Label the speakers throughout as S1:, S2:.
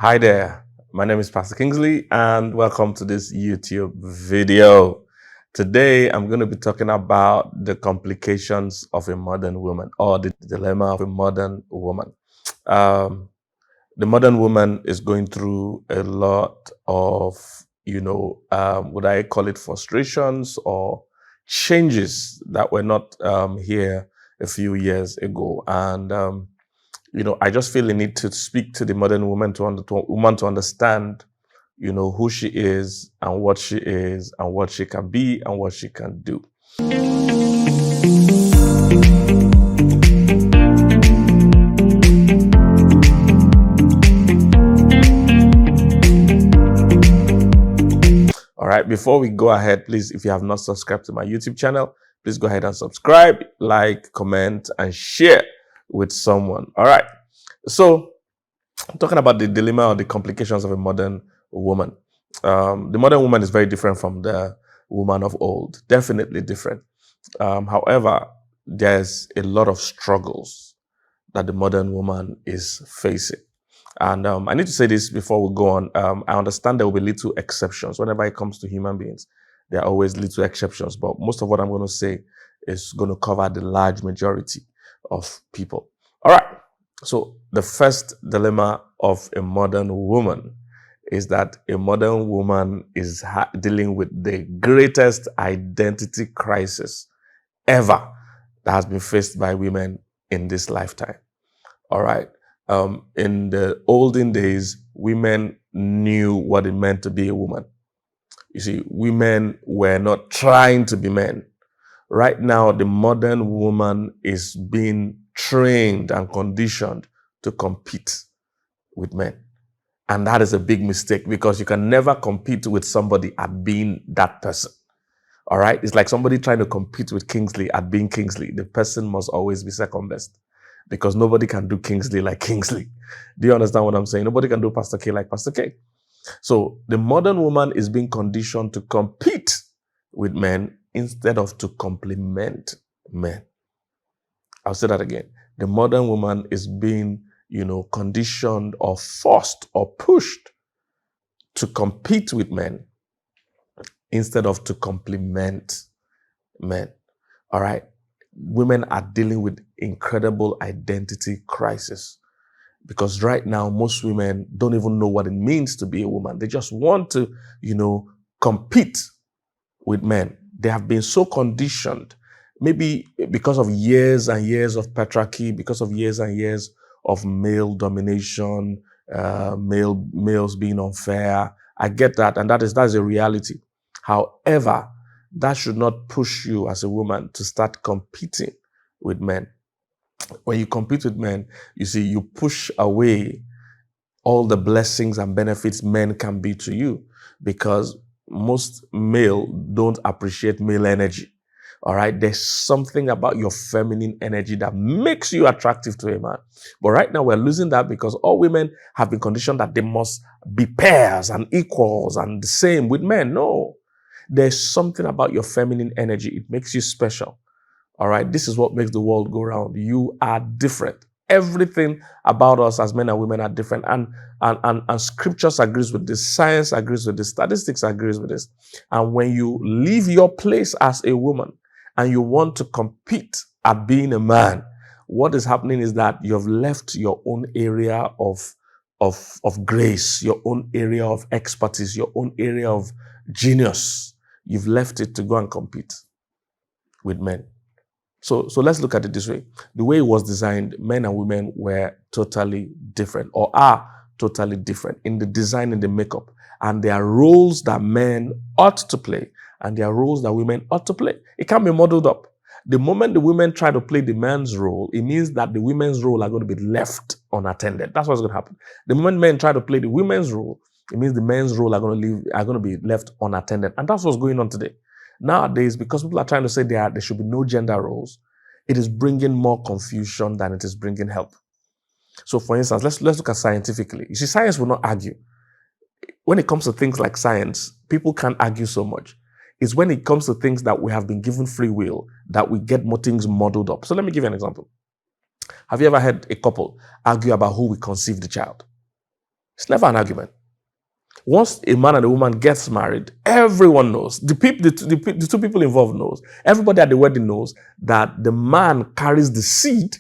S1: Hi there, my name is Pastor Kingsley and welcome to this YouTube video. Today I'm going to be talking about the complications of a modern woman or the dilemma of a modern woman. Um, the modern woman is going through a lot of, would I call it frustrations or changes that were not here a few years ago. And I just feel the need to speak to the modern woman to understand, who she is and what she can be and what she can do. All right, before we go ahead, please, if you have not subscribed to my YouTube channel, please go ahead and subscribe, like, comment, and share with someone. All right. So I'm talking about the dilemma or the complications of a modern woman. The modern woman is very different from the woman of old, definitely different. However, there's a lot of struggles that the modern woman is facing. And I need to say this before we go on. I understand there will be little exceptions. Whenever it comes to human beings, there are always little exceptions. But most of what I'm going to say is going to cover the large majority of people. All right. So the first dilemma of a modern woman is that a modern woman is dealing with the greatest identity crisis ever that has been faced by women in this lifetime. All right. In the olden days, women knew what it meant to be a woman. You see, women were not trying to be men. Right now, the modern woman is being trained and conditioned to compete with men. And that is a big mistake because you can never compete with somebody at being that person. All right. It's like somebody trying to compete with Kingsley at being Kingsley. The person must always be second best because nobody can do Kingsley like Kingsley. Do you understand what I'm saying? Nobody can do Pastor K like Pastor K. So the modern woman is being conditioned to compete with men instead of to complement men. I'll say that again. The modern woman is being, conditioned or forced or pushed to compete with men instead of to complement men. All right. Women are dealing with incredible identity crisis because right now, most women don't even know what it means to be a woman. They just want to, compete with men. They have been so conditioned, maybe because of years and years of patriarchy, because of years and years of male domination, males being unfair. I get that, and that's a reality. However, that should not push you as a woman to start competing with men. When you compete with men, you see, you push away all the blessings and benefits men can be to you because most male don't appreciate male energy. All right. There's something about your feminine energy that makes you attractive to a man. But right now we're losing that because all women have been conditioned that they must be pairs and equals and the same with men. No, there's something about your feminine energy. It makes you special. All right. This is what makes the world go round. You are different. Everything about us as men and women are different. And scriptures agrees with this. Science agrees with this. Statistics agrees with this. And when you leave your place as a woman and you want to compete at being a man, what is happening is that you've left your own area of grace, your own area of expertise, your own area of genius. You've left it to go and compete with men. So let's look at it this way. The way it was designed, men and women were totally different or are totally different in the design and the makeup. And there are roles that men ought to play and there are roles that women ought to play. It can be modeled up. The moment the women try to play the man's role, it means that the women's role are going to be left unattended. That's what's going to happen. The moment men try to play the women's role, it means the men's role are going to be left unattended. And that's what's going on today. Nowadays, because people are trying to say there should be no gender roles, it is bringing more confusion than it is bringing help. So, for instance, let's look at scientifically. You see, science will not argue. When it comes to things like science, people can't argue so much. It's when it comes to things that we have been given free will that we get more things modeled up. So let me give you an example. Have you ever had a couple argue about who will conceive the child? It's never an argument. Once a man and a woman gets married, everyone knows. The two people involved knows. Everybody at the wedding knows that the man carries the seed,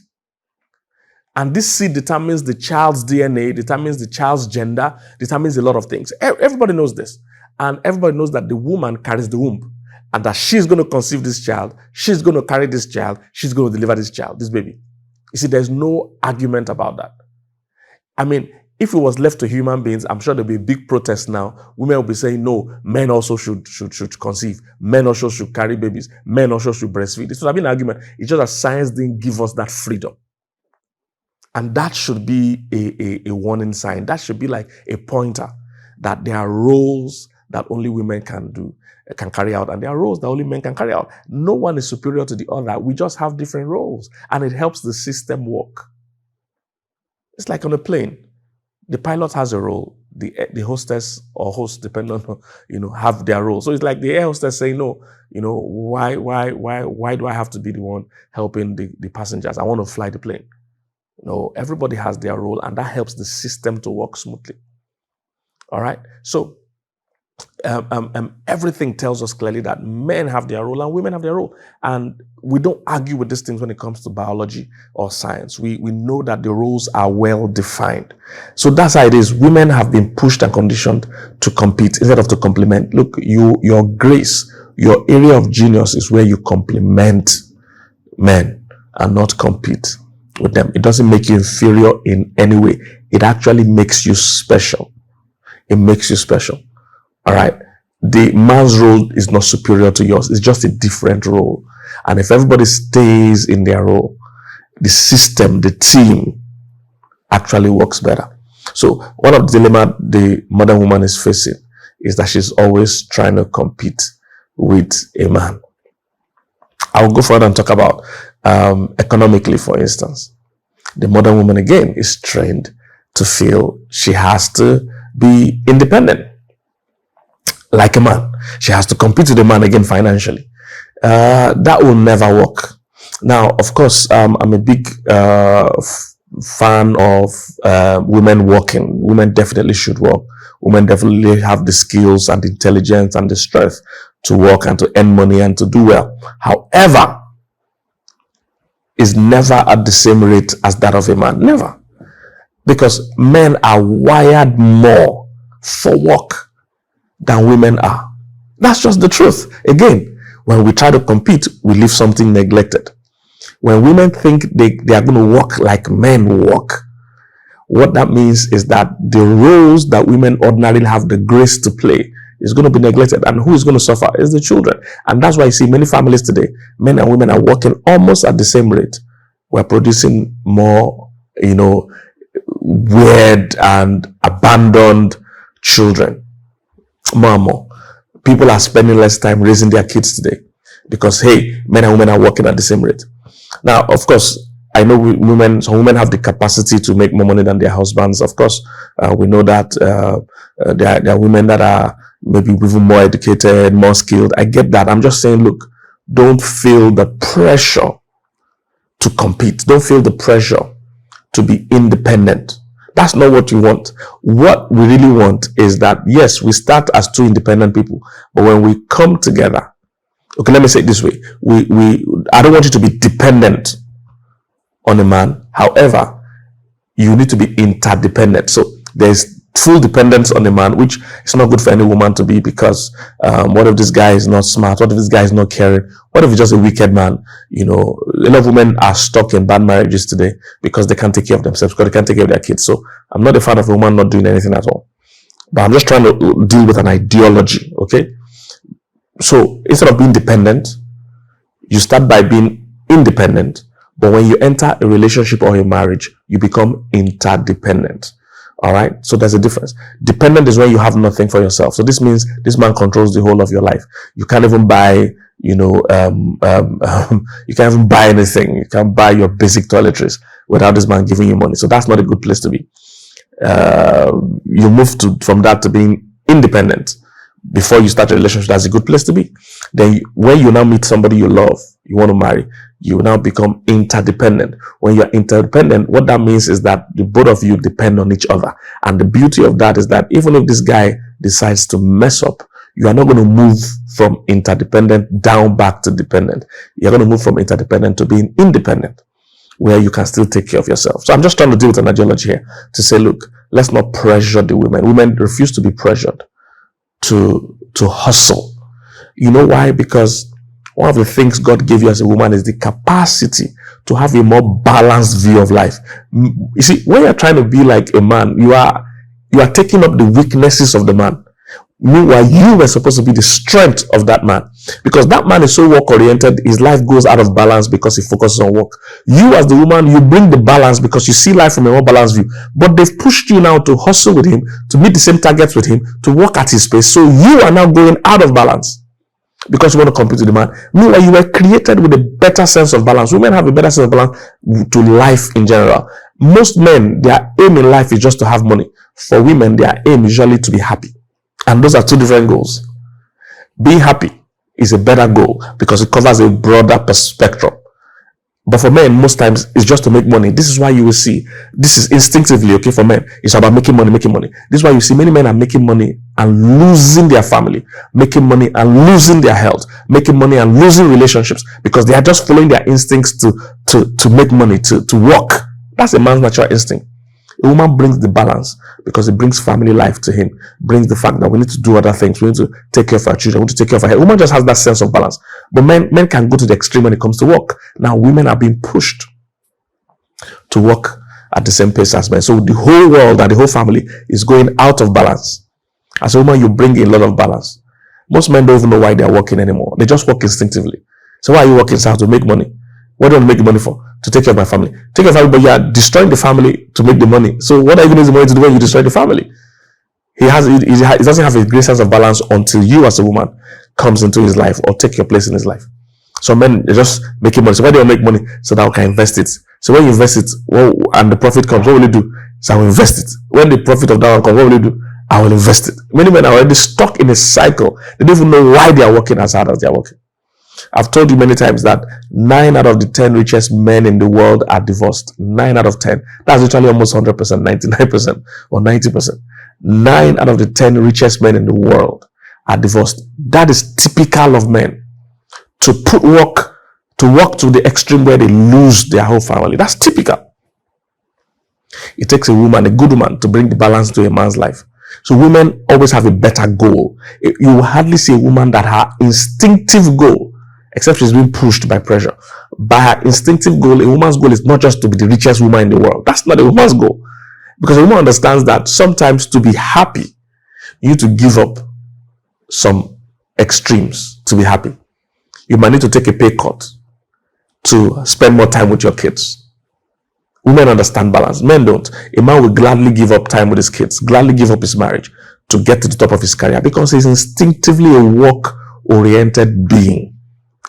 S1: and this seed determines the child's DNA, determines the child's gender, determines a lot of things. Everybody knows this. And everybody knows that the woman carries the womb, and that she's going to conceive this child, she's going to carry this child, she's going to deliver this child, this baby. You see, there's no argument about that. I mean, if it was left to human beings, I'm sure there'll be a big protest now. Women will be saying, no, men also should conceive. Men also should carry babies. Men also should breastfeed. This would have been an argument. It's just that science didn't give us that freedom. And that should be a warning sign. That should be like a pointer that there are roles that only women can carry out, and there are roles that only men can carry out. No one is superior to the other. We just have different roles, and it helps the system work. It's like on a plane. The pilot has a role. The hostess or host, depending on, have their role. So it's like the air hostess saying, no, why do I have to be the one helping the passengers? I want to fly the plane. No, everybody has their role, and that helps the system to work smoothly. All right. So everything tells us clearly that men have their role and women have their role. And we don't argue with these things when it comes to biology or science. We know that the roles are well defined. So that's how it is. Women have been pushed and conditioned to compete instead of to complement. Look, your grace, your area of genius is where you complement men and not compete with them. It doesn't make you inferior in any way. It actually makes you special. It makes you special. All right. The man's role is not superior to yours. It's just a different role. And if everybody stays in their role, the system, the team actually works better. So one of the dilemma the modern woman is facing is that she's always trying to compete with a man. I'll go further and talk about economically, for instance. The modern woman, again, is trained to feel she has to be independent. Like a man. She has to compete with a man again financially. That will never work. Now, of course, I'm a big fan of women working. Women definitely should work. Women definitely have the skills and the intelligence and the strength to work and to earn money and to do well. However, is never at the same rate as that of a man. Never. Because men are wired more for work than women are. That's just the truth. Again, when we try to compete, we leave something neglected. When women think they are going to work like men work, what that means is that the roles that women ordinarily have the grace to play is going to be neglected. And who is going to suffer is the children. And that's why you see many families today, men and women are working almost at the same rate. We're producing more, weird and abandoned children. More and more. People are spending less time raising their kids today because, hey, men and women are working at the same rate. Now, of course, I know some women have the capacity to make more money than their husbands. Of course, we know that there are women that are maybe even more educated, more skilled. I get that. I'm just saying, look, don't feel the pressure to compete. Don't feel the pressure to be independent. That's not what you want. What we really want is that, yes, we start as two independent people, but when we come together, okay, let me say it this way. I don't want you to be dependent on a man. However, you need to be interdependent. So there's full dependence on a man, which is not good for any woman to be, because what if this guy is not smart? What if this guy is not caring? What if he's just a wicked man? A lot of women are stuck in bad marriages today because they can't take care of themselves, because they can't take care of their kids. So I'm not a fan of a woman not doing anything at all. But I'm just trying to deal with an ideology, okay? So instead of being dependent, you start by being independent. But when you enter a relationship or a marriage, you become interdependent. All right. So there's a difference. Dependent is when you have nothing for yourself. So this means this man controls the whole of your life. You can't even buy, you can't even buy anything. You can't buy your basic toiletries without this man giving you money. So that's not a good place to be. You move from that to being independent before you start a relationship. That's a good place to be. Then when you now meet somebody you love, you want to marry, you now become interdependent. When you're interdependent, what that means is that the both of you depend on each other. And the beauty of that is that even if this guy decides to mess up, you are not going to move from interdependent down back to dependent. You're going to move from interdependent to being independent, where you can still take care of yourself. So I'm just trying to deal with an ideology here to say, look, let's not pressure the women. Women refuse to be pressured to hustle. You know why? Because one of the things God gave you as a woman is the capacity to have a more balanced view of life. You see, when you're trying to be like a man, you are taking up the weaknesses of the man. Meanwhile, you were supposed to be the strength of that man, because that man is so work oriented, his life goes out of balance because he focuses on work. You as the woman, you bring the balance because you see life from a more balanced view. But they've pushed you now to hustle with him, to meet the same targets with him, to work at his pace. So you are now going out of balance because you want to compete with the man. Meanwhile, you were created with a better sense of balance. Women have a better sense of balance to life in general. Most men, their aim in life is just to have money. For women, their aim is usually to be happy. And those are two different goals. Being happy is a better goal because it covers a broader spectrum. But for men, most times, it's just to make money. This is why you will see, this is instinctively, okay, for men, it's about making money. This is why you see many men are making money and losing their family, making money and losing their health, making money and losing relationships, because they are just following their instincts to make money, to work. That's a man's natural instinct. A woman brings the balance because it brings family life to him, brings the fact that we need to do other things. We need to take care of our children. We need to take care of our health. A woman just has that sense of balance. But men can go to the extreme when it comes to work. Now, women are being pushed to work at the same pace as men. So the whole world and the whole family is going out of balance. As a woman, you bring a lot of balance. Most men don't even know why they're working anymore. They just work instinctively. So why are you working, sir? To make money. What do you want to make the money for? To take care of my family. Take care of family, but you are destroying the family to make the money. So what are you going to use the money to do when you destroy the family? He doesn't have a great sense of balance until you as a woman comes into his life or take your place in his life. So men are just making money. So why do you make money? So that I can invest it. So when you invest it, and the profit comes, what will you do? So I will invest it. When the profit of that one comes, what will you do? I will invest it. Many men are already stuck in a cycle. They don't even know why they are working as hard as they are working. I've told you many times that 9 out of the 10 richest men in the world are divorced. 9 out of 10. That's literally almost 100%, 99% or 90%. 9 out of the 10 richest men in the world are divorced. That is typical of men. To work to the extreme where they lose their whole family. That's typical. It takes a woman, a good woman, to bring the balance to a man's life. So women always have a better goal. You will hardly see a woman that her instinctive goal, except she's being pushed by pressure. By her instinctive goal, a woman's goal is not just to be the richest woman in the world. That's not a woman's goal. Because a woman understands that sometimes to be happy, you need to give up some extremes to be happy. You might need to take a pay cut to spend more time with your kids. Women understand balance. Men don't. A man will gladly give up time with his kids, gladly give up his marriage to get to the top of his career because he's instinctively a work-oriented being.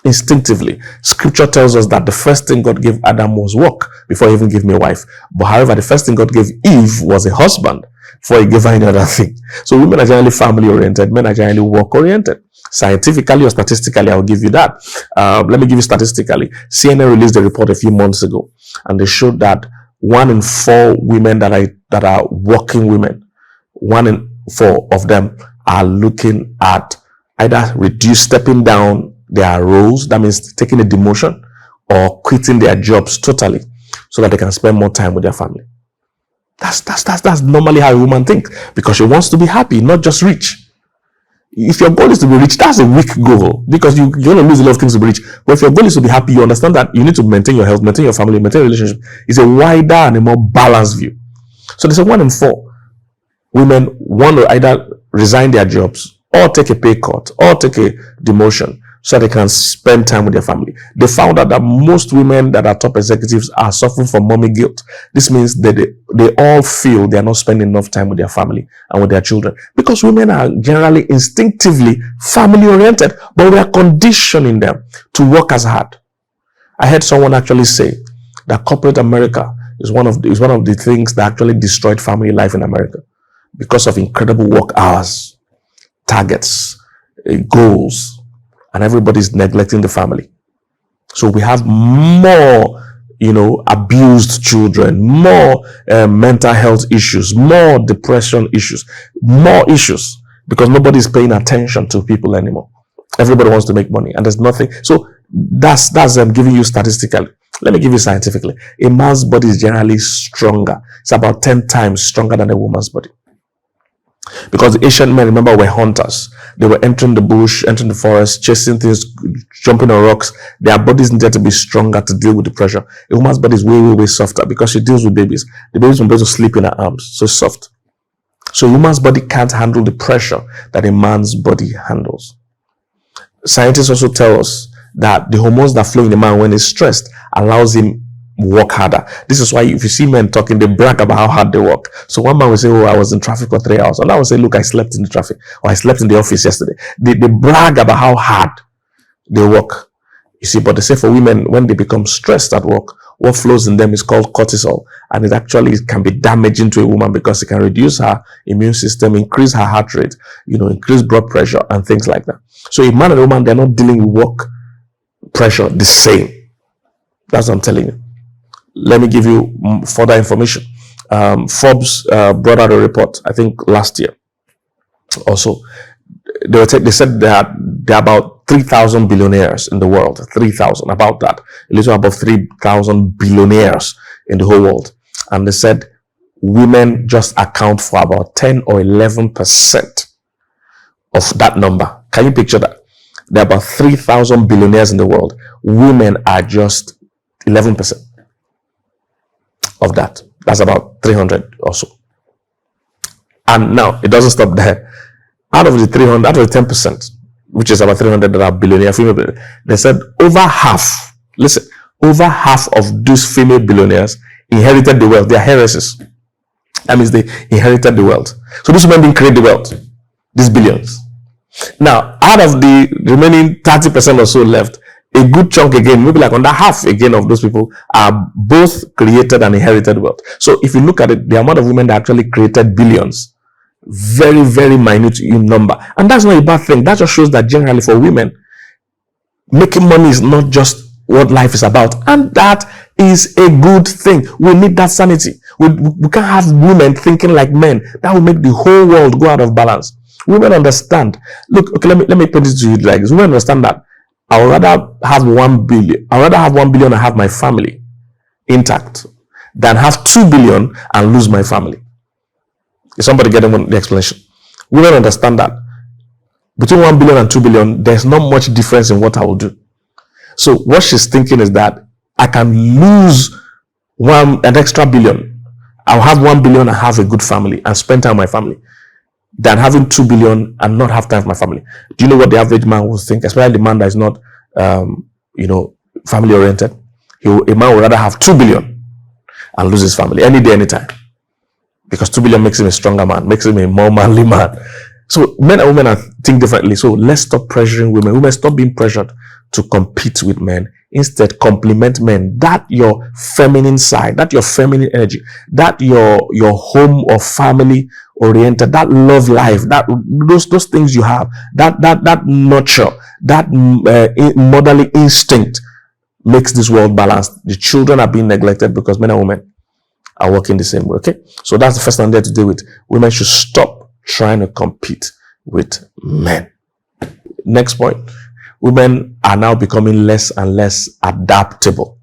S1: Instinctively. Scripture tells us that the first thing God gave Adam was work before he even gave me a wife. But however, the first thing God gave Eve was a husband before he gave her any other thing. So women are generally family-oriented. Men are generally work-oriented. Scientifically or statistically, I'll give you that. Let me give you statistically. CNN released a report a few months ago, and they showed that 1 in 4 women that are working women, 1 in 4 of them are looking at either stepping down their roles, that means taking a demotion, or quitting their jobs totally so that they can spend more time with their family. That's normally how a woman thinks, because she wants to be happy, not just rich. If your goal is to be rich, that's a weak goal, because you're going to lose a lot of things to be rich. But if your goal is to be happy, you understand that you need to maintain your health, maintain your family, maintain your relationship. It's a wider and a more balanced view. So there's a 1 in 4 women want to either resign their jobs or take a pay cut or take a demotion so they can spend time with their family. They found out that most women that are top executives are suffering from mommy guilt. This means that they all feel they are not spending enough time with their family and with their children, because women are generally instinctively family oriented, but we are conditioning them to work as hard. I heard someone actually say that corporate America is one of the things that actually destroyed family life in America, because of incredible work hours, targets, goals, and everybody's neglecting the family. So we have more, abused children, more mental health issues, more depression issues, more issues, because nobody's paying attention to people anymore. Everybody wants to make money, and there's nothing. So that's giving you statistically. Let me give you scientifically. A man's body is generally stronger. It's about 10 times stronger than a woman's body. Because the ancient men, remember, were hunters. They were entering the bush, entering the forest, chasing things, jumping on rocks. Their bodies needed to be stronger to deal with the pressure. A woman's body is way, way, way softer because she deals with babies. The babies will be able to sleep in her arms, so it's soft. So a woman's body can't handle the pressure that a man's body handles. Scientists also tell us that the hormones that flow in a man when he's stressed allows him work harder. This is why if you see men talking, they brag about how hard they work. So one man will say, oh, I was in traffic for 3 hours. And I will say, look, I slept in the traffic, or I slept in the office yesterday. They brag about how hard they work. You see, but they say for women, when they become stressed at work, what flows in them is called cortisol. And it actually can be damaging to a woman because it can reduce her immune system, increase her heart rate, increase blood pressure and things like that. So a man and a woman, they're not dealing with work pressure the same. That's what I'm telling you. Let me give you further information. Forbes brought out a report, I think last year also. They said that there are about 3,000 billionaires in the world. 3,000, about that. A little above 3,000 billionaires in the whole world. And they said women just account for about 10 or 11% of that number. Can you picture that? There are about 3,000 billionaires in the world. Women are just 11% of that. That's about 300 or so. And now it doesn't stop there. Out of the 300, out of the 10%, which is about 300 that are billionaire female billionaires, they said over half of those female billionaires inherited the wealth. They are heiresses. That means they inherited the wealth. So these women didn't create the wealth, these billions. Now, out of the remaining 30% or so left, a good chunk again, maybe like under half again of those people are both created and inherited wealth. So if you look at it, the amount of women that actually created billions, very, very minute in number. And that's not a bad thing. That just shows that generally for women, making money is not just what life is about. And that is a good thing. We need that sanity. We can't have women thinking like men. That will make the whole world go out of balance. Women understand. Look, okay, let me put it to you like this. Women understand that I would rather have 1 billion. I would rather have 1 billion and have my family intact than have 2 billion and lose my family. Is somebody getting the explanation? Women understand that between 1 billion and 2 billion, there's not much difference in what I will do. So what she's thinking is that I can lose an extra billion. I'll have 1 billion and have a good family and spend time with my family, than having 2 billion and not have time for my family. Do you know what the average man will think? Especially the man that is not, family oriented. A man would rather have 2 billion and lose his family any day, anytime. Because 2 billion makes him a stronger man, makes him a more manly man. So men and women think differently. So let's stop pressuring women. Women, stop being pressured to compete with men. Instead, compliment men. That your feminine side, that your feminine energy, that your home or family oriented, that love life, that those things you have, that nurture, that motherly instinct makes this world balanced. The children are being neglected because men and women are working the same way. Okay, so that's the first thing there to deal with. Women should stop trying to compete with men. Next point. Women are now becoming less and less adaptable.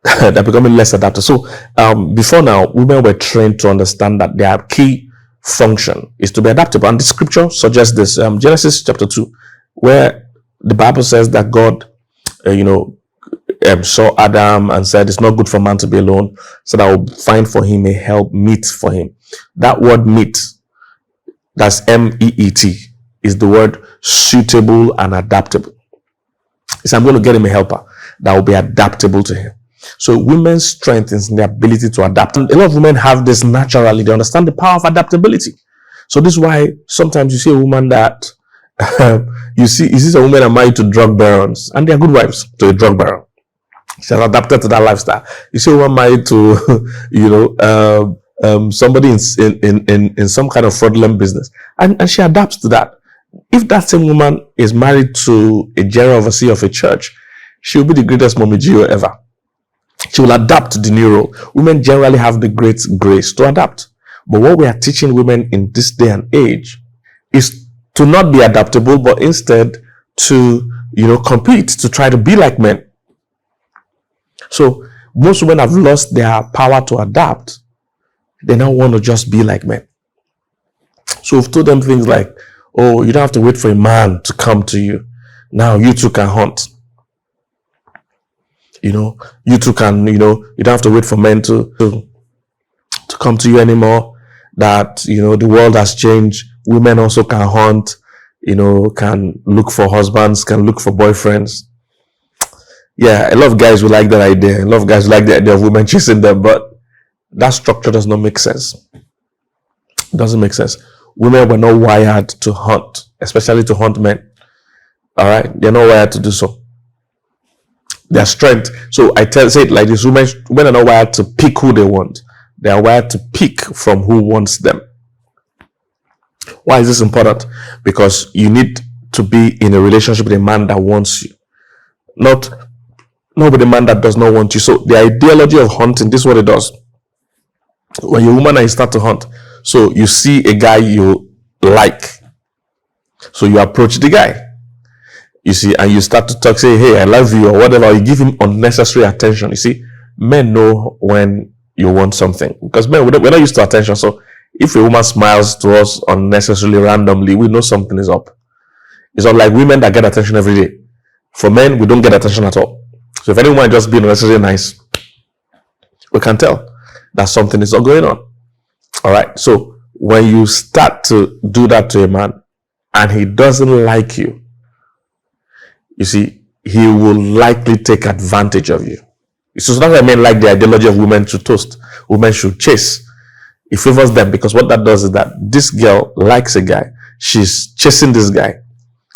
S1: They're becoming less adaptable. So before now, women were trained to understand that their key function is to be adaptable. And the scripture suggests this. Genesis chapter 2, where the Bible says that God, saw Adam and said, it's not good for man to be alone, so that I will find for him a help meet for him. That word meet, that's M-E-E-T, is the word suitable and adaptable. He said, I'm going to get him a helper that will be adaptable to him. So women's strength is in the ability to adapt. And a lot of women have this naturally. They understand the power of adaptability. So this is why sometimes you see a woman that you see a woman that married to drug barons, and they are good wives to a drug baron. She has adapted to that lifestyle. You see a woman married to somebody in some kind of fraudulent business, and she adapts to that. If that same woman is married to a general overseer of a church, she will be the greatest mommy Gio ever. She will adapt to the new role. Women generally have the great grace to adapt. But what we are teaching women in this day and age is to not be adaptable, but instead to, compete, to try to be like men. So most women have lost their power to adapt. They now want to just be like men. So we've told them things like, oh, you don't have to wait for a man to come to you. Now you two can hunt. You two can, you don't have to wait for men to come to you anymore. That, the world has changed. Women also can hunt, can look for husbands, can look for boyfriends. Yeah, a lot of guys will like that idea. A lot of guys like the idea of women chasing them, but that structure does not make sense. It doesn't make sense. Women were not wired to hunt, especially to hunt men. All right, they're not wired to do so. Their strength. So say it like this: women are not wired to pick who they want. They are wired to pick from who wants them. Why is this important? Because you need to be in a relationship with a man that wants you, not with a man that does not want you. So the ideology of hunting, this is what it does. When you're a woman and you start to hunt, so you see a guy you like, so you approach the guy, you see, and you start to talk, say, hey, I love you, or whatever. You give him unnecessary attention. You see, men know when you want something, because men, we're not used to attention. So if a woman smiles to us unnecessarily, randomly, we know something is up. It's not like women that get attention every day. For men, we don't get attention at all. So if any woman just being unnecessarily nice, we can tell that something is not going on. All right. So when you start to do that to a man and he doesn't like you, you see, he will likely take advantage of you. So that's why men like the ideology of women to toast. Women should chase. It favors them, because what that does is that this girl likes a guy. She's chasing this guy.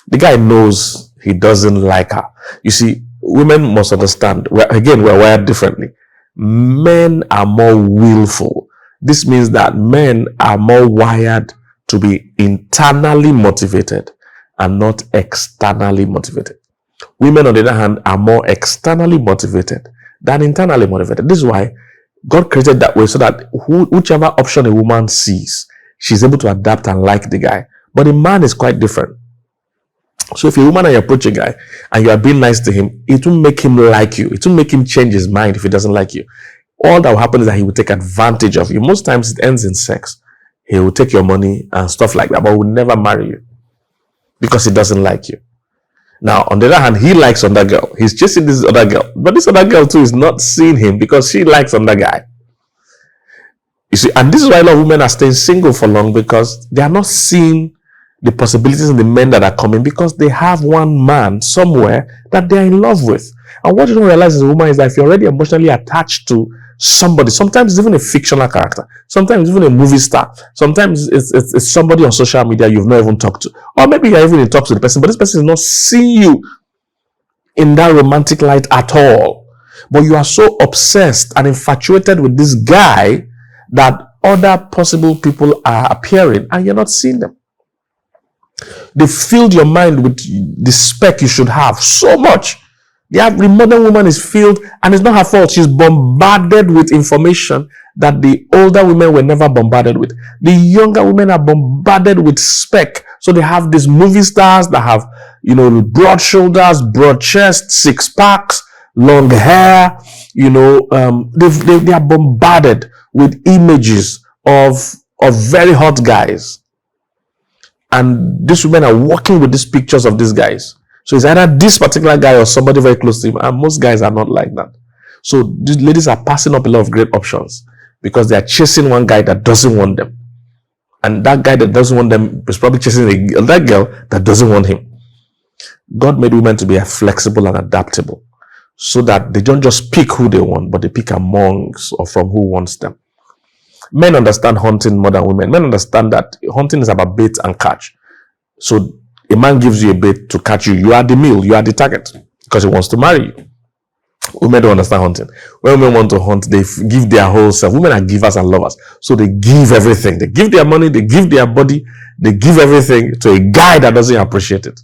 S1: The guy knows he doesn't like her. You see, women must understand. We're wired differently. Men are more willful. This means that men are more wired to be internally motivated and not externally motivated. Women, on the other hand, are more externally motivated than internally motivated. This is why God created that way, so that whichever option a woman sees, she's able to adapt and like the guy. But a man is quite different. So if you're a woman and you approach a guy and you are being nice to him, it will make him like you. It will make him change his mind if he doesn't like you. All that will happen is that he will take advantage of you. Most times it ends in sex. He will take your money and stuff like that, but will never marry you because he doesn't like you. Now, on the other hand, he likes another girl. He's chasing this other girl. But this other girl too is not seeing him because she likes another guy. You see, and this is why a lot of women are staying single for long, because they are not seeing the possibilities in the men that are coming, because they have one man somewhere that they're in love with. And what you don't realize as a woman is that if you're already emotionally attached to somebody, sometimes it's even a fictional character, sometimes even a movie star, sometimes it's somebody on social media you've not even talked to, or maybe you're even in talks with the person, but this person is not seeing you in that romantic light at all. But you are so obsessed and infatuated with this guy that other possible people are appearing and you're not seeing them. They filled your mind with the spec you should have so much. The modern woman is filled, and it's not her fault. She's bombarded with information that the older women were never bombarded with. The younger women are bombarded with spec. So they have these movie stars that have, broad shoulders, broad chest, six packs, long hair. They are bombarded with images of very hot guys. And these women are working with these pictures of these guys. So it's either this particular guy or somebody very close to him. And most guys are not like that. So these ladies are passing up a lot of great options because they are chasing one guy that doesn't want them. And that guy that doesn't want them is probably chasing that girl that doesn't want him. God made women to be flexible and adaptable so that they don't just pick who they want, but they pick amongst or from who wants them. Men understand hunting more than women. Men understand that hunting is about bait and catch. So a man gives you a bait to catch you. You are the meal. You are the target because he wants to marry you. Women don't understand hunting. When women want to hunt, they give their whole self. Women are givers and lovers. So they give everything. They give their money. They give their body. They give everything to a guy that doesn't appreciate it.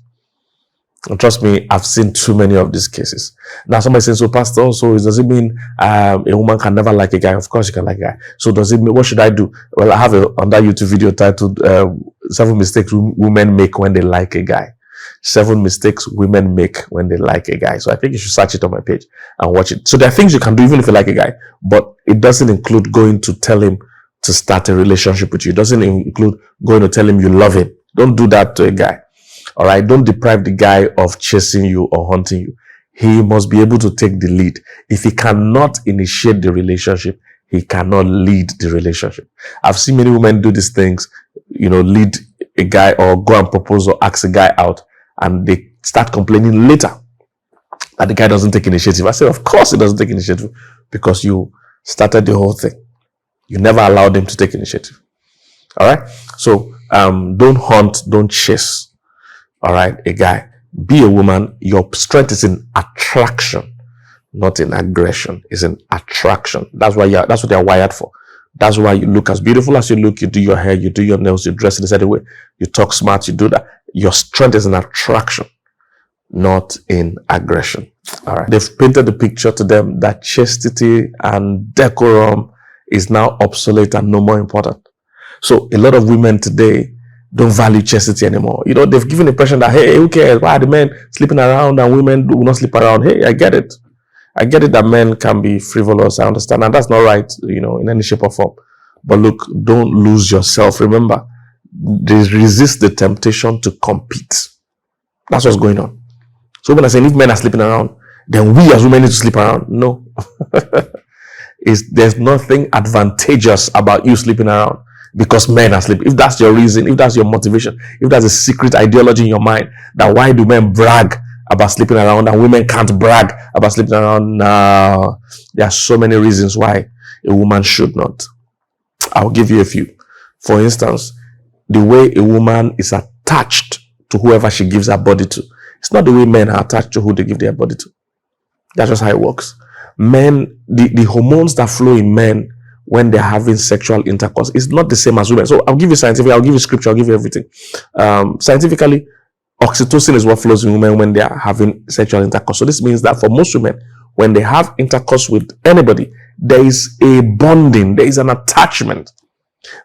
S1: And trust me, I've seen too many of these cases. Now somebody says, so pastor, so does it mean a woman can never like a guy? Of course you can like a guy. So does it mean, what should I do? Well, I have another YouTube video titled 7 mistakes women make when they like a guy. 7 mistakes women make when they like a guy. So I think you should search it on my page and watch it. So there are things you can do even if you like a guy, but it doesn't include going to tell him to start a relationship with you. It doesn't include going to tell him you love him. Don't do that to a guy. All right. Don't deprive the guy of chasing you or hunting you. He must be able to take the lead. If he cannot initiate the relationship, he cannot lead the relationship. I've seen many women do these things, lead a guy or go and propose or ask a guy out, and they start complaining later that the guy doesn't take initiative. I say, of course he doesn't take initiative, because you started the whole thing. You never allowed him to take initiative. All right. So, don't hunt, don't chase. All right. A guy, be a woman. Your strength is in attraction, not in aggression. It's in attraction. That's what you're wired for. That's why you look as beautiful as you look. You do your hair, you do your nails, you dress in a certain way, you talk smart, you do that. Your strength is in attraction, not in aggression. All right. They've painted the picture to them that chastity and decorum is now obsolete and no more important. So a lot of women today don't value chastity anymore. They've given the impression that, hey, who cares? Why are the men sleeping around and women do not sleep around? Hey, I get it. I get it that men can be frivolous. I understand. And that's not right, in any shape or form. But look, don't lose yourself. Remember, resist the temptation to compete. That's what's going on. So when I say if men are sleeping around, then we as women need to sleep around. No. There's nothing advantageous about you sleeping around because men are sleeping. If that's your reason, if that's your motivation, if that's a secret ideology in your mind, that why do men brag about sleeping around and women can't brag about sleeping around? No. There are so many reasons why a woman should not. I'll give you a few. For instance, the way a woman is attached to whoever she gives her body to. It's not the way men are attached to who they give their body to. That's just how it works. Men, the hormones that flow in men when they're having sexual intercourse is not the same as women. So I'll give you scientific, I'll give you scripture, I'll give you everything. Scientifically, oxytocin is what flows in women when they are having sexual intercourse. So this means that for most women, when they have intercourse with anybody, there is a bonding, there is an attachment.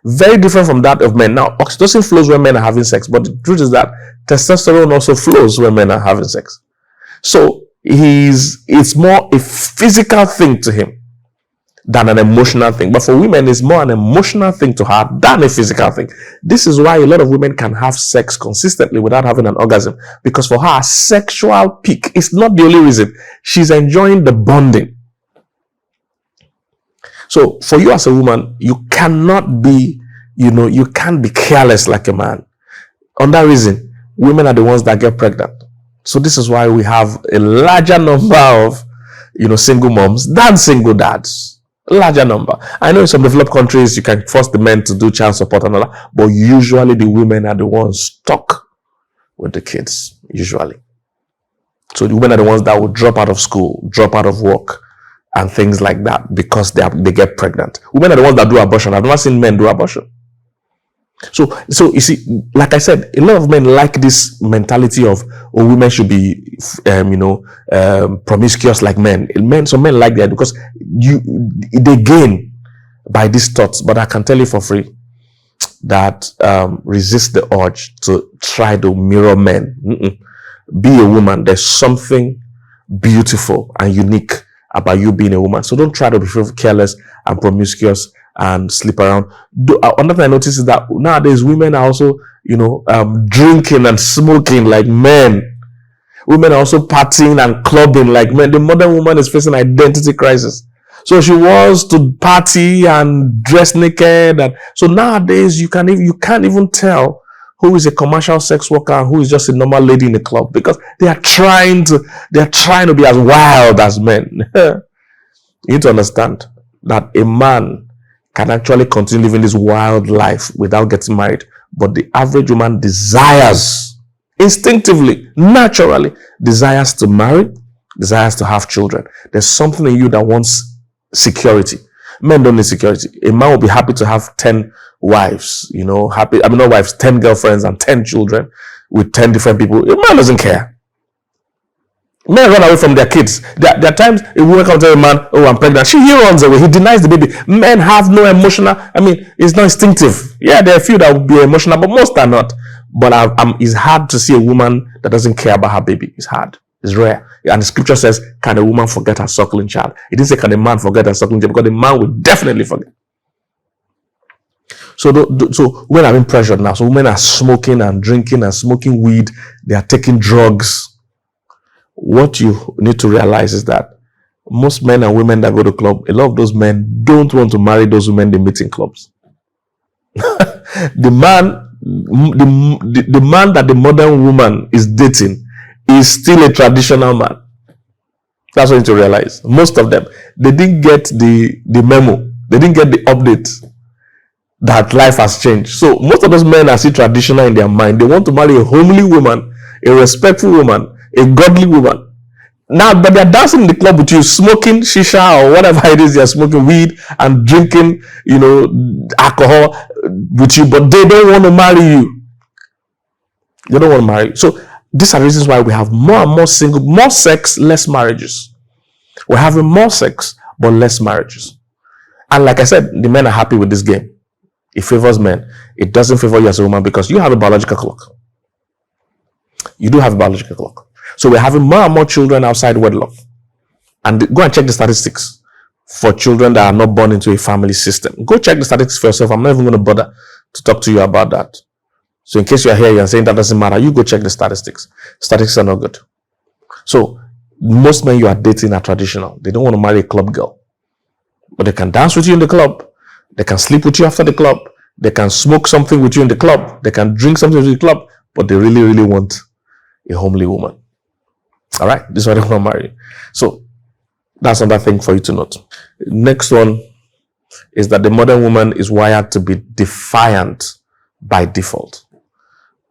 S1: Very different from that of men. Now, oxytocin flows when men are having sex, but the truth is that testosterone also flows when men are having sex. So it's more a physical thing to him than an emotional thing. But for women, it's more an emotional thing to her than a physical thing. This is why a lot of women can have sex consistently without having an orgasm, because for her, sexual peak is not the only reason. She's enjoying the bonding. So for you as a woman, you cannot be, you can't be careless like a man. On that reason, women are the ones that get pregnant. So this is why we have a larger number of, single moms than single dads. A larger number. I know in some developed countries, you can force the men to do child support and all that, but usually the women are the ones stuck with the kids, usually. So the women are the ones that will drop out of school, drop out of work, and things like that because they get pregnant. Women are the ones that do abortion. I've never seen men do abortion. So you see, like I said, a lot of men like this mentality of, women should be, promiscuous like men. Some men like that because they gain by these thoughts. But I can tell you for free that resist the urge to try to mirror men. Be a woman. There's something beautiful and unique about you being a woman. So don't try to be careless and promiscuous and sleep around. Another thing I noticed is that nowadays women are also, drinking and smoking like men. Women are also partying and clubbing like men. The modern woman is facing identity crisis. So she wants to party and dress naked, and so nowadays you can't even tell who is a commercial sex worker and who is just a normal lady in the club, because they are trying to be as wild as men. You need to understand that a man can actually continue living this wild life without getting married, but the average woman instinctively, naturally desires to marry, desires to have children. There's something in you that wants security. Men don't need security. A man will be happy to have 10 wives, happy, not wives, 10 girlfriends and 10 children with 10 different people. A man doesn't care. Men run away from their kids. There are times a woman comes to a man, oh, I'm pregnant. He runs away. He denies the baby. Men have no emotional, it's not instinctive. Yeah, there are a few that will be emotional, but most are not. But it's hard to see a woman that doesn't care about her baby. It's hard. It's rare. And the scripture says, can a woman forget her suckling child? It didn't say, can a man forget her suckling child? Because the man will definitely forget. So women are being pressured now. So women are smoking and drinking and smoking weed. They are taking drugs. What you need to realize is that most men and women that go to club, a lot of those men don't want to marry those women they meet in clubs. The man that the modern woman is dating is still a traditional man. That's what you need to realize. Most of them, they didn't get the memo. They didn't get the update that life has changed. So most of those men are still traditional in their mind. They want to marry a homely woman, a respectful woman, a godly woman. Now, but they're dancing in the club with you, smoking shisha or whatever it is, they're smoking weed and drinking, alcohol with you, but they don't want to marry you. They don't want to marry you. So these are reasons why we have more and more more sex, less marriages. We're having more sex, but less marriages. And like I said, the men are happy with this game. It favors men. It doesn't favor you as a woman because you have a biological clock. You do have a biological clock. So we're having more and more children outside wedlock. And go and check the statistics for children that are not born into a family system. Go check the statistics for yourself. I'm not even going to bother to talk to you about that. So in case you're here and saying that doesn't matter, you go check the statistics. Statistics are not good. So most men you are dating are traditional. They don't want to marry a club girl. But they can dance with you in the club. They can sleep with you after the club. They can smoke something with you in the club. They can drink something with you in the club. But they really, really want a homely woman. All right, this is what they want to marry. So that's another thing for you to note. Next one is that the modern woman is wired to be defiant by default.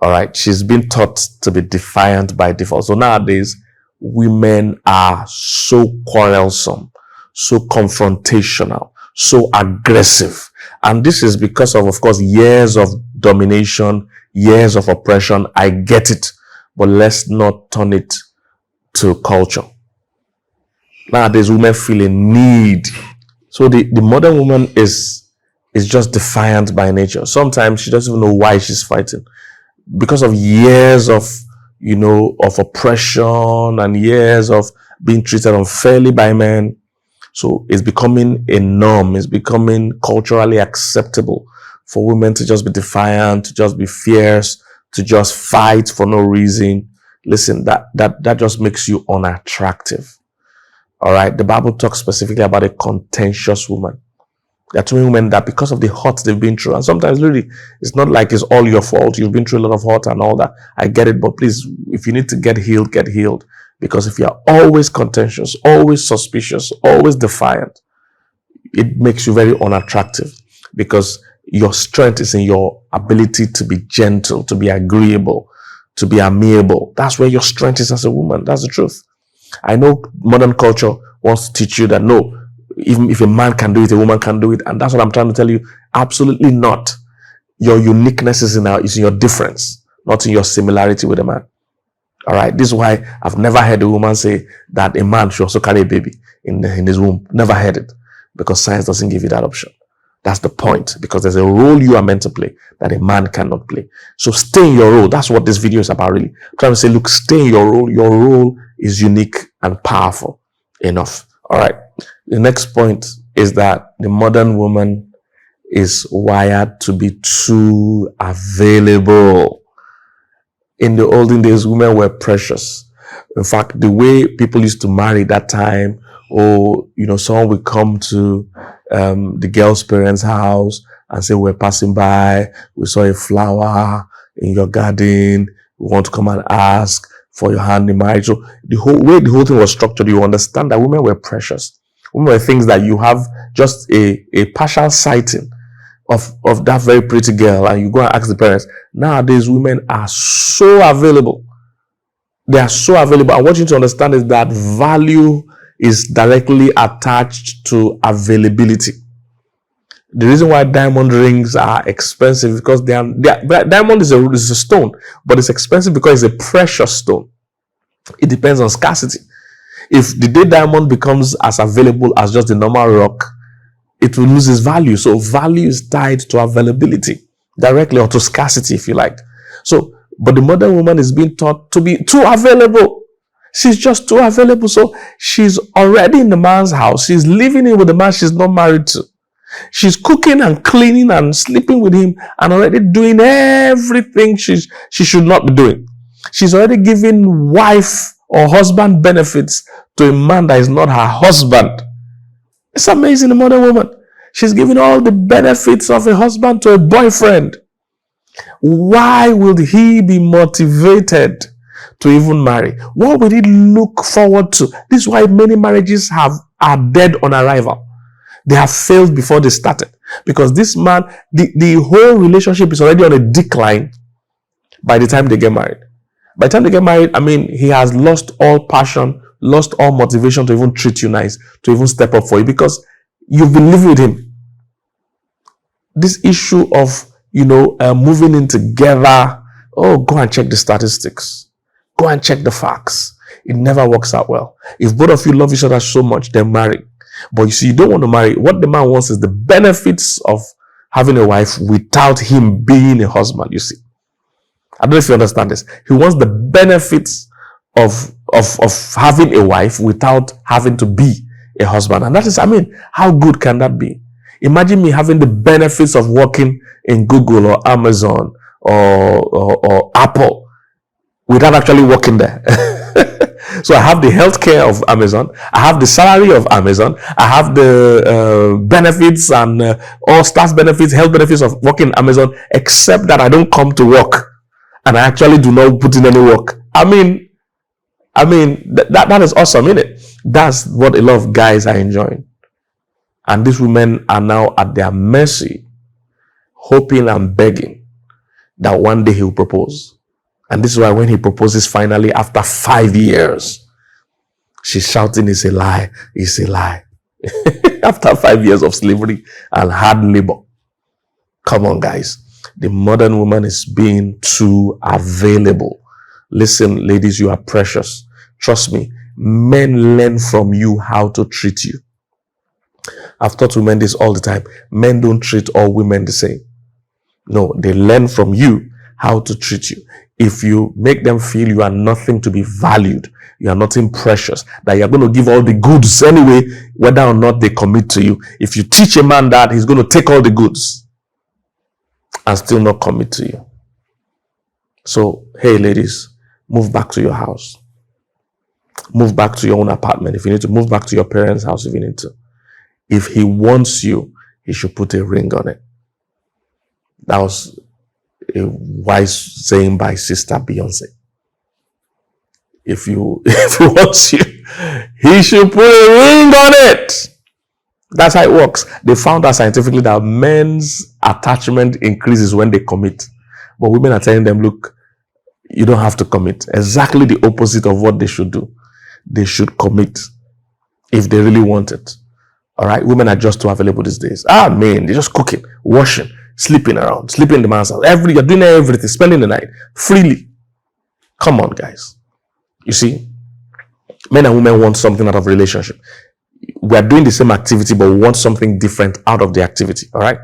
S1: All right, she's been taught to be defiant by default. So nowadays, women are so quarrelsome, so confrontational, so aggressive. And this is because of course, years of domination, years of oppression. I get it, but let's not turn it to culture. Nowadays, women feel a need. So the modern woman is just defiant by nature. Sometimes she doesn't even know why she's fighting. Because of years of oppression and years of being treated unfairly by men. So it's becoming a norm. It's becoming culturally acceptable for women to just be defiant, to just be fierce, to just fight for no reason. Listen, that just makes you unattractive. All right. The Bible talks specifically about a contentious woman. There are too many women that because of the hurt they've been through, and sometimes really it's not like it's all your fault. You've been through a lot of hurt and all that. I get it, but please, if you need to get healed, get healed. Because if you're always contentious, always suspicious, always defiant, it makes you very unattractive because your strength is in your ability to be gentle, to be agreeable, to be amiable. That's where your strength is as a woman. That's the truth. I know modern culture wants to teach you that no, even if a man can do it, a woman can do it. And that's what I'm trying to tell you. Absolutely not. Your uniqueness is in your difference, not in your similarity with a man. All right. This is why I've never heard a woman say that a man should also carry a baby in his womb. Never heard it, because science doesn't give you that option. That's the point, because there's a role you are meant to play that a man cannot play. So stay in your role. That's what this video is about, really. I'm trying to say, look, stay in your role. Your role is unique and powerful enough. All right. The next point is that the modern woman is wired to be too available. In the olden days, women were precious. In fact, the way people used to marry that time, someone would come to the girl's parents' house and say, we're passing by, we saw a flower in your garden, we want to come and ask for your hand in marriage. So the whole thing was structured, you understand that women were precious. Women were things that you have just a partial sighting of that very pretty girl, and you go and ask the parents. Nowadays, women are so available. They are so available. And what you need to understand is that value is directly attached to availability. The reason why diamond rings are expensive because diamond is a stone, but it's expensive because it's a precious stone. It depends on scarcity. If the day diamond becomes as available as just the normal rock, it will lose its value. So value is tied to availability directly, or to scarcity, if you like. So, but the modern woman is being taught to be too available. She's just too available. So she's already in the man's house. She's living in with the man she's not married to. She's cooking and cleaning and sleeping with him and already doing everything she should not be doing. She's already giving wife or husband benefits to a man that is not her husband. It's amazing, the modern woman. She's giving all the benefits of a husband to a boyfriend. Why would he be motivated to even marry? What would he look forward to? This is why many marriages are dead on arrival. They have failed before they started. Because this man, the whole relationship is already on a decline by the time they get married. By the time they get married, I mean, he has lost all passion, lost all motivation to even treat you nice, to even step up for you, because you've been living with him. This issue of, moving in together, go and check the statistics. Go and check the facts. It never works out well. If both of you love each other so much, then marry. But you see, you don't want to marry. What the man wants is the benefits of having a wife without him being a husband, you see. I don't know if you understand this. He wants the benefits of having a wife without having to be a husband. And that is, how good can that be? Imagine me having the benefits of working in Google or Amazon or Apple without actually working there. So I have the healthcare of Amazon. I have the salary of Amazon. I have the benefits and all staff benefits, health benefits of working in Amazon, except that I don't come to work and I actually do not put in any work. That is awesome, isn't it? That's what a lot of guys are enjoying. And these women are now at their mercy, hoping and begging that one day he will propose. And this is why when he proposes finally after 5 years, she's shouting, "It's a lie, it's a lie." After 5 years of slavery and hard labor. Come on, guys. The modern woman is being too available. Listen, ladies, you are precious. Trust me, men learn from you how to treat you. I've taught women this all the time. Men don't treat all women the same. No, they learn from you how to treat you. If you make them feel you are nothing to be valued, you are nothing precious, that you're going to give all the goods anyway, whether or not they commit to you. If you teach a man that, he's going to take all the goods and still not commit to you. So, hey ladies, move back to your house. Move back to your own apartment. If you need to, move back to your parents' house if you need to. If he wants you, he should put a ring on it. That was a wise saying by Sister Beyonce. If he wants you, he should put a ring on it. That's how it works. They found out scientifically that men's attachment increases when they commit. But women are telling them, look, you don't have to commit. Exactly the opposite of what they should do. They should commit if they really want it. All right? Women are just too available these days. Man, they're just cooking, washing, sleeping around, sleeping in the man's house. You're doing everything, spending the night freely. Come on, guys. You see, men and women want something out of relationship. We are doing the same activity, but we want something different out of the activity. All right?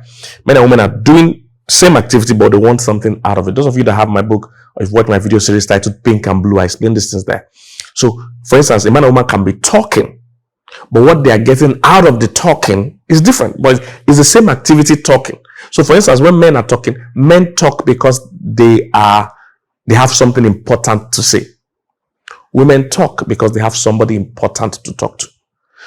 S1: Men and women are doing same activity, but they want something out of it. Those of you that have my book, or you've watched my video series titled Pink and Blue, I explain these things there. So, for instance, a man and woman can be talking, but what they are getting out of the talking is different, but it's the same activity talking. So, for instance, when men are talking, men talk because they have something important to say. Women talk because they have somebody important to talk to.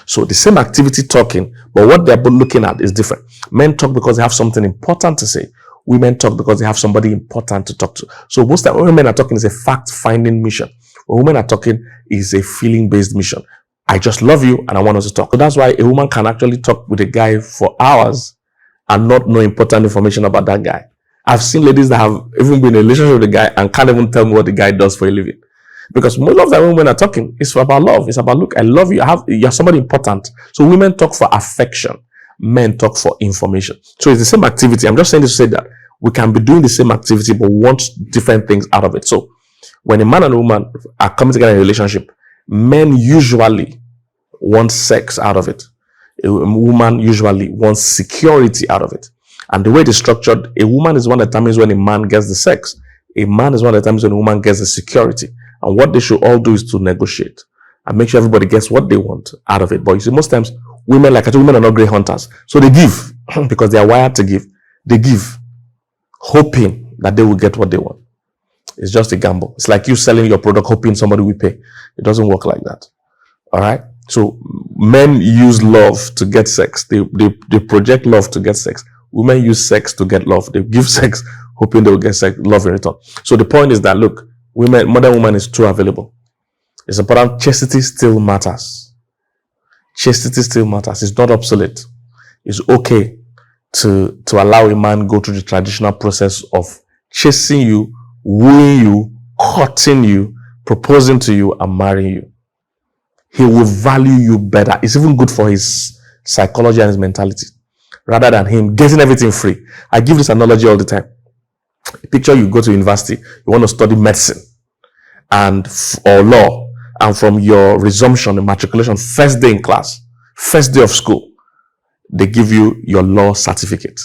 S1: So the same activity talking, but what they're both looking at is different. Men talk because they have something important to say. Women talk because they have somebody important to talk to. So most of the time when men are talking is a fact-finding mission. When women are talking is a feeling-based mission. I just love you and I want us to talk. So that's why a woman can actually talk with a guy for hours and not know important information about that guy. I've seen ladies that have even been in a relationship with a guy and can't even tell me what the guy does for a living. Because most of the time when women are talking, it's about love. It's about, look, I love you. You're somebody important. So women talk for affection. men talk for information. So it's the same activity. I'm just saying this to say that we can be doing the same activity but want different things out of it. So when a man and a woman are coming together in a relationship, men usually want sex out of it. A woman usually wants security out of it. And the way it is structured, a woman is one that determines when a man gets the sex. A man is one that determines when a woman gets the security. And what they should all do is to negotiate and make sure everybody gets what they want out of it. But you see, most times, women, like I told, women are not great hunters. So they give because they are wired to give. They give, hoping that they will get what they want. It's just a gamble. It's like you selling your product, hoping somebody will pay. It doesn't work like that. All right? So men use love to get sex. They project love to get sex. Women use sex to get love. They give sex, hoping they will get sex, love in return. So the point is that, look, modern woman is too available. It's important. Chastity still matters. Chastity still matters. It's not obsolete. It's okay to allow a man go through the traditional process of chasing you, wooing you, courting you, proposing to you, and marrying you. He will value you better. It's even good for his psychology and his mentality, rather than him getting everything free. I give this analogy all the time. Picture you go to university, you want to study medicine or law, and from your resumption, the matriculation, first day in class, first day of school, they give you your law certificate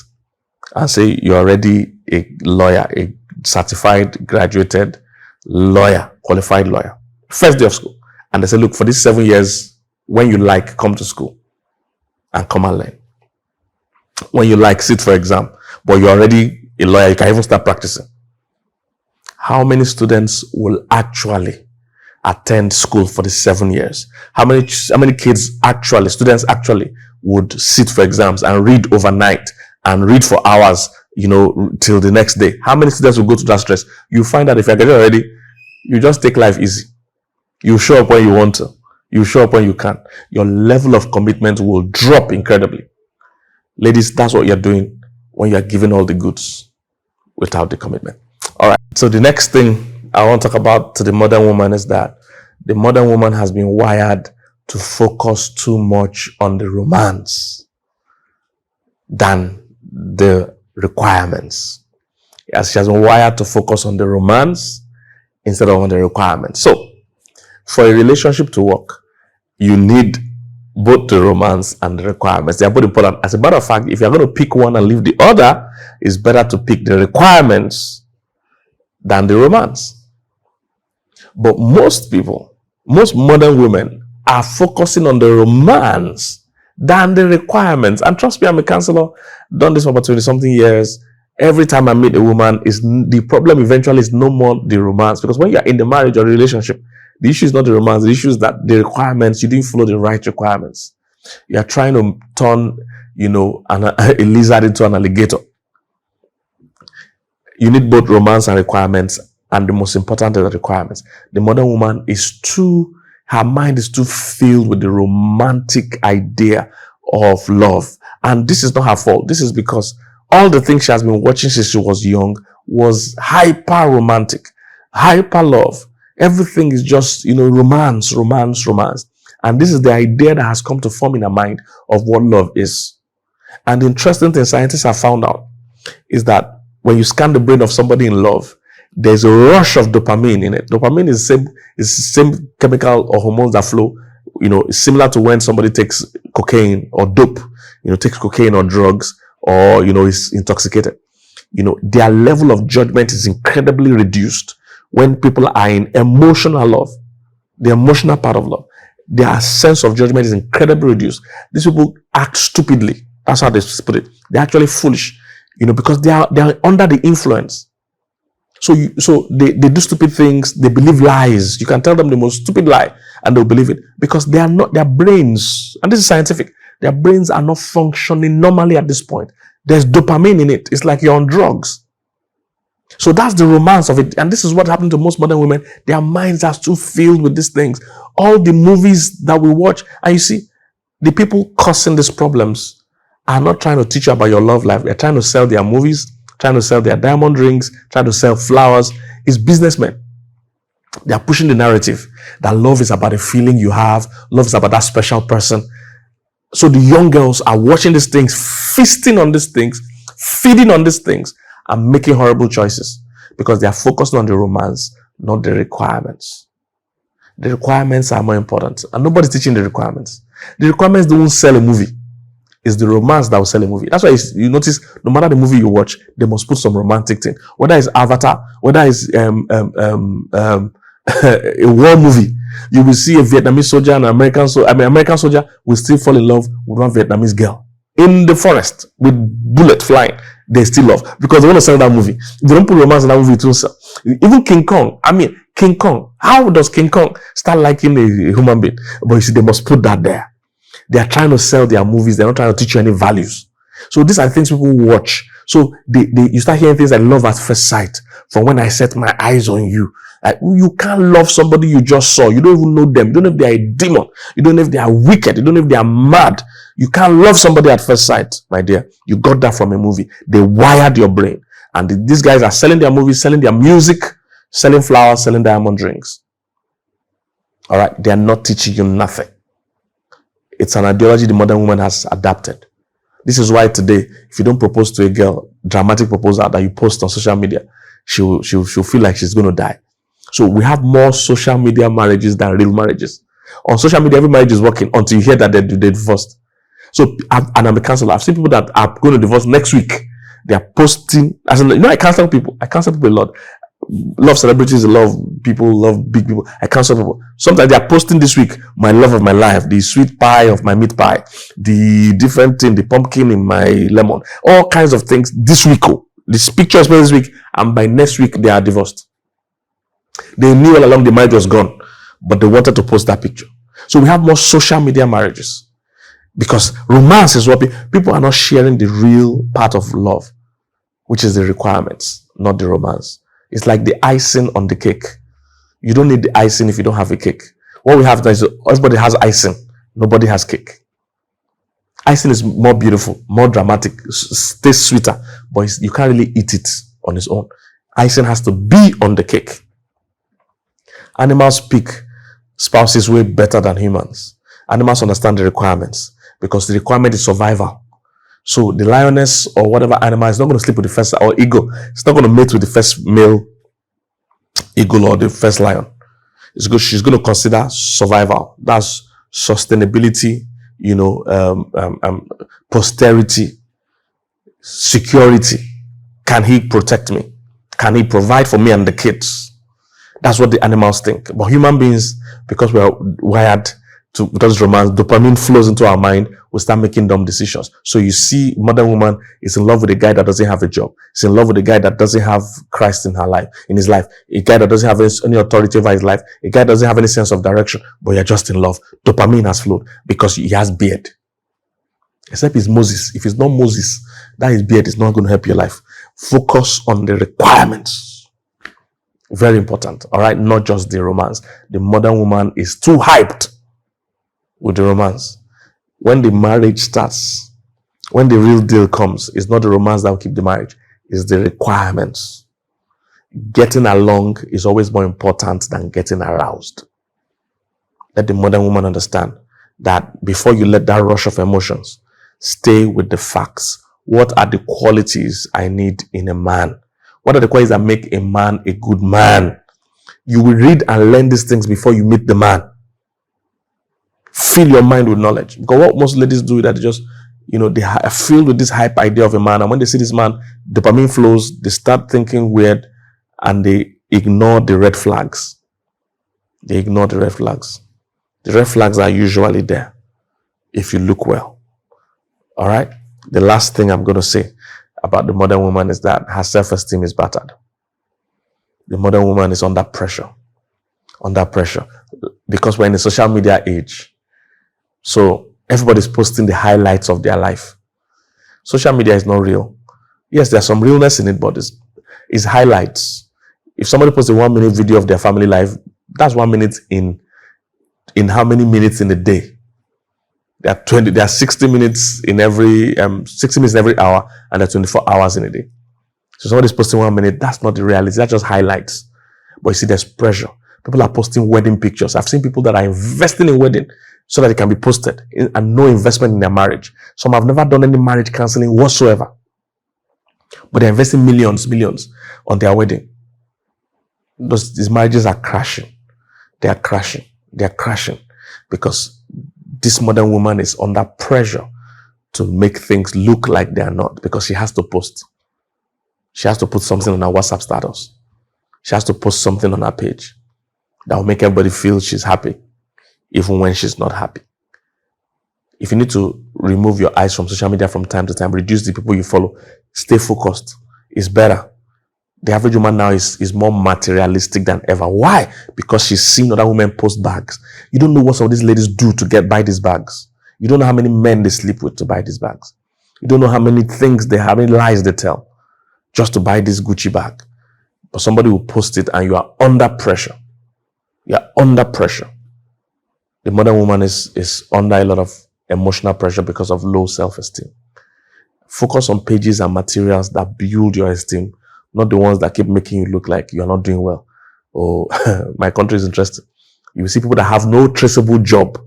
S1: and say you're already a lawyer, a certified, graduated lawyer, qualified lawyer. First day of school. And they say, look, for these 7 years, when you like, come to school and come and learn. When you like, sit for exam, but you're already a lawyer, you can even start practicing. How many students will actually attend school for the 7 years? How many students actually would sit for exams and read overnight and read for hours, till the next day? How many students will go to that stress? You find that if you're getting already, you just take life easy. You show up when you want to. You show up when you can. Your level of commitment will drop incredibly. Ladies, that's what you're doing when you're giving all the goods without the commitment. All right. So the next thing I want to talk about to the modern woman is that the modern woman has been wired to focus too much on the romance than the requirements. Yes, she has been wired to focus on the romance instead of on the requirements. So, for a relationship to work, you need both the romance and the requirements. They are both important. As a matter of fact, if you're going to pick one and leave the other, it's better to pick the requirements than the romance. But most modern women are focusing on the romance than the requirements. And trust me, I'm a counselor, done this for about 20-something years. Every time I meet a woman, the problem eventually is no more the romance. Because when you're in the marriage or relationship, the issue is not the romance. The issue is that the requirements, you didn't follow the right requirements. You are trying to turn, a lizard into an alligator. You need both romance and requirements. And the most important are the requirements. The modern woman her mind is too filled with the romantic idea of love. And this is not her fault. This is because all the things she has been watching since she was young was hyper romantic, hyper love. Everything is just, romance. And this is the idea that has come to form in her mind of what love is. And the interesting thing scientists have found out is that when you scan the brain of somebody in love, there's a rush of dopamine in it. Dopamine is the same chemical or hormones that flow, similar to when somebody takes cocaine or dope, takes cocaine or drugs or, is intoxicated. Their level of judgment is incredibly reduced when people are in emotional love, the emotional part of love. Their sense of judgment is incredibly reduced. These people act stupidly. That's how they put it. They're actually foolish, because they are under the influence. So they do stupid things. They believe lies. You can tell them the most stupid lie and they'll believe it because they are not, their brains, and this is scientific, their brains are not functioning normally at this point. There's dopamine in it. It's like you're on drugs. So that's the romance of it. And this is what happened to most modern women. Their minds are too filled with these things. All the movies that we watch, and you see, the people causing these problems are not trying to teach you about your love life. They're trying to sell their movies, trying to sell their diamond rings, trying to sell flowers. It's businessmen. They are pushing the narrative that love is about a feeling you have. Love is about that special person. So the young girls are watching these things, feasting on these things, feeding on these things, and making horrible choices because they are focused on the romance, not the requirements. The requirements are more important, and nobody's teaching the requirements. The requirements don't sell a movie. It's the romance that will sell a movie. That's why you notice no matter the movie you watch, they must put some romantic thing. Whether it's Avatar, whether it's a war movie, you will see a Vietnamese soldier and American soldier will still fall in love with one Vietnamese girl in the forest with bullet flying. They still love because they want to sell that movie. If they don't put romance in that movie, it won't sell. Even King Kong. King Kong. How does King Kong start liking a human being? But you see, they must put that there. They are trying to sell their movies. They're not trying to teach you any values. So these are things people watch. So you start hearing things like love at first sight. From when I set my eyes on you. Like, you can't love somebody you just saw. You don't even know them. You don't know if they are a demon. You don't know if they are wicked. You don't know if they are mad. You can't love somebody at first sight, my dear. You got that from a movie. They wired your brain. And these guys are selling their movies, selling their music, selling flowers, selling diamond rings. All right. They are not teaching you nothing. It's an ideology the modern woman has adapted. This is why today, if you don't propose to a girl, dramatic proposal that you post on social media, she'll feel like she's going to die. So we have more social media marriages than real marriages. On social media, every marriage is working until you hear that they divorced. So, and I'm a counselor. I've seen people that are going to divorce next week. They are posting, I counsel people. I counsel people a lot. Love celebrities, love people, love big people. I counsel people. Sometimes they are posting this week, my love of my life, the sweet pie of my meat pie, the different thing, the pumpkin in my lemon, all kinds of things this week. This picture is this week, and by next week they are divorced. They knew all along the marriage was gone, but they wanted to post that picture. So we have more social media marriages because romance is what people are not sharing the real part of love, which is the requirements, not the romance. It's like the icing on the cake. You don't need the icing if you don't have a cake. What we have now is everybody has icing. Nobody has cake. Icing is more beautiful, more dramatic, tastes sweeter, but you can't really eat it on its own. Icing has to be on the cake. Animals pick spouses way better than humans. Animals understand the requirements because the requirement is survival. So the lioness or whatever animal is not going to sleep with the first, or eagle. It's not going to mate with the first male eagle or the first lion. She's going to consider survival. That's sustainability, posterity, security. Can he protect me? Can he provide for me and the kids? That's what the animals think. But human beings, because we are wired to, because romance, dopamine flows into our mind, we start making dumb decisions. So you see, modern woman is in love with a guy that doesn't have a job. She's in love with a guy that doesn't have Christ in his life. A guy that doesn't have any authority over his life. A guy that doesn't have any sense of direction. But you're just in love. Dopamine has flowed because he has beard. Except he's Moses. If he's not Moses, that his beard is not going to help your life. Focus on the requirements. Very important. All right. Not just the romance. The modern woman is too hyped with the romance. When the marriage starts, when the real deal comes, it's not the romance that will keep the marriage. It's the requirements. Getting along is always more important than getting aroused. Let the modern woman understand that before you let that rush of emotions, stay with the facts. What are the qualities I need in a man? What are the qualities that make a man a good man? You will read and learn these things before you meet the man. Fill your mind with knowledge. Because what most ladies do is that they just, they are filled with this hype idea of a man. And when they see this man, dopamine flows, they start thinking weird and they ignore the red flags. They ignore the red flags. The red flags are usually there if you look well. All right? The last thing I'm going to say about the modern woman is that her self-esteem is battered. The modern woman is under pressure. Under pressure. Because we're in a social media age. So everybody's posting the highlights of their life. Social media is not real. Yes, there's some realness in it, but it's highlights. If somebody posts a 1 minute video of their family life, that's 1 minute in how many minutes in a day? There are 60 minutes in every 60 minutes in every hour, and there are 24 hours in a day. So somebody's posting 1 minute, that's not the reality, that's just highlights. But you see, there's pressure. People are posting wedding pictures. I've seen people that are investing in wedding. so that it can be posted, and no investment in their marriage. Some have never done any marriage counseling whatsoever, but they're investing millions on their wedding. These marriages are crashing. They are crashing because this modern woman is under pressure to make things look like they are not, because she has to post. She has to put something on her WhatsApp status. She has to post something on her page that will make everybody feel she's happy, even when she's not happy. If you need to remove your eyes from social media from time to time, reduce the people you follow, stay focused, it's better. The average woman now is more materialistic than ever. Why? Because she's seen other women post bags. You don't know what some of these ladies do to buy these bags. You don't know how many men they sleep with to buy these bags. You don't know how many lies they tell just to buy this Gucci bag. But somebody will post it and you are under pressure. You are under pressure. The modern woman is under a lot of emotional pressure because of low self-esteem. Focus on pages and materials that build your esteem, not the ones that keep making you look like you're not doing well. Oh, my country is interesting. You see people that have no traceable job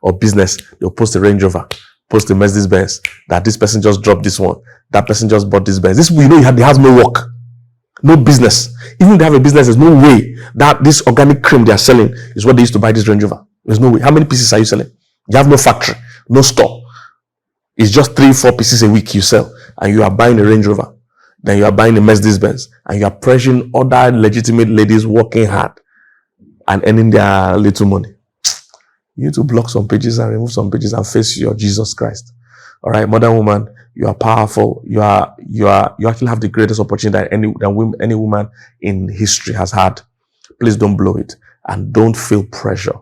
S1: or business. They'll post a Range Rover, post a Mercedes Benz, that this person just dropped this one, that person just bought this Benz. This, they have no work, no business. Even if they have a business, there's no way that this organic cream they are selling is what they used to buy this Range Rover. There's no way. How many pieces are you selling? You have no factory, no store. It's just 3-4 pieces a week you sell, and you are buying a Range Rover. Then you are buying a Mercedes Benz, and you are pressuring other legitimate ladies working hard and earning their little money. You need to block some pages and remove some pages and face your Jesus Christ. All right, modern woman, you are powerful. You actually have the greatest opportunity that any woman in history has had. Please don't blow it, and don't feel pressure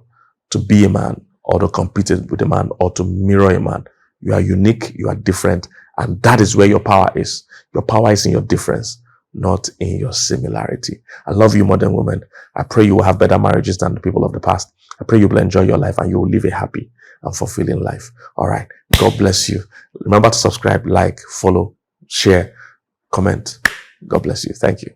S1: to be a man or to compete with a man or to mirror a man. You are unique. You are different, and that is where your power is. Your power is in your difference, not in your similarity. I love you, modern woman. I pray you will have better marriages than the people of the past. I pray you will enjoy your life and you will live a happy and fulfilling life. All right. God bless you. Remember to subscribe, like, follow, share, comment. God bless you. Thank you.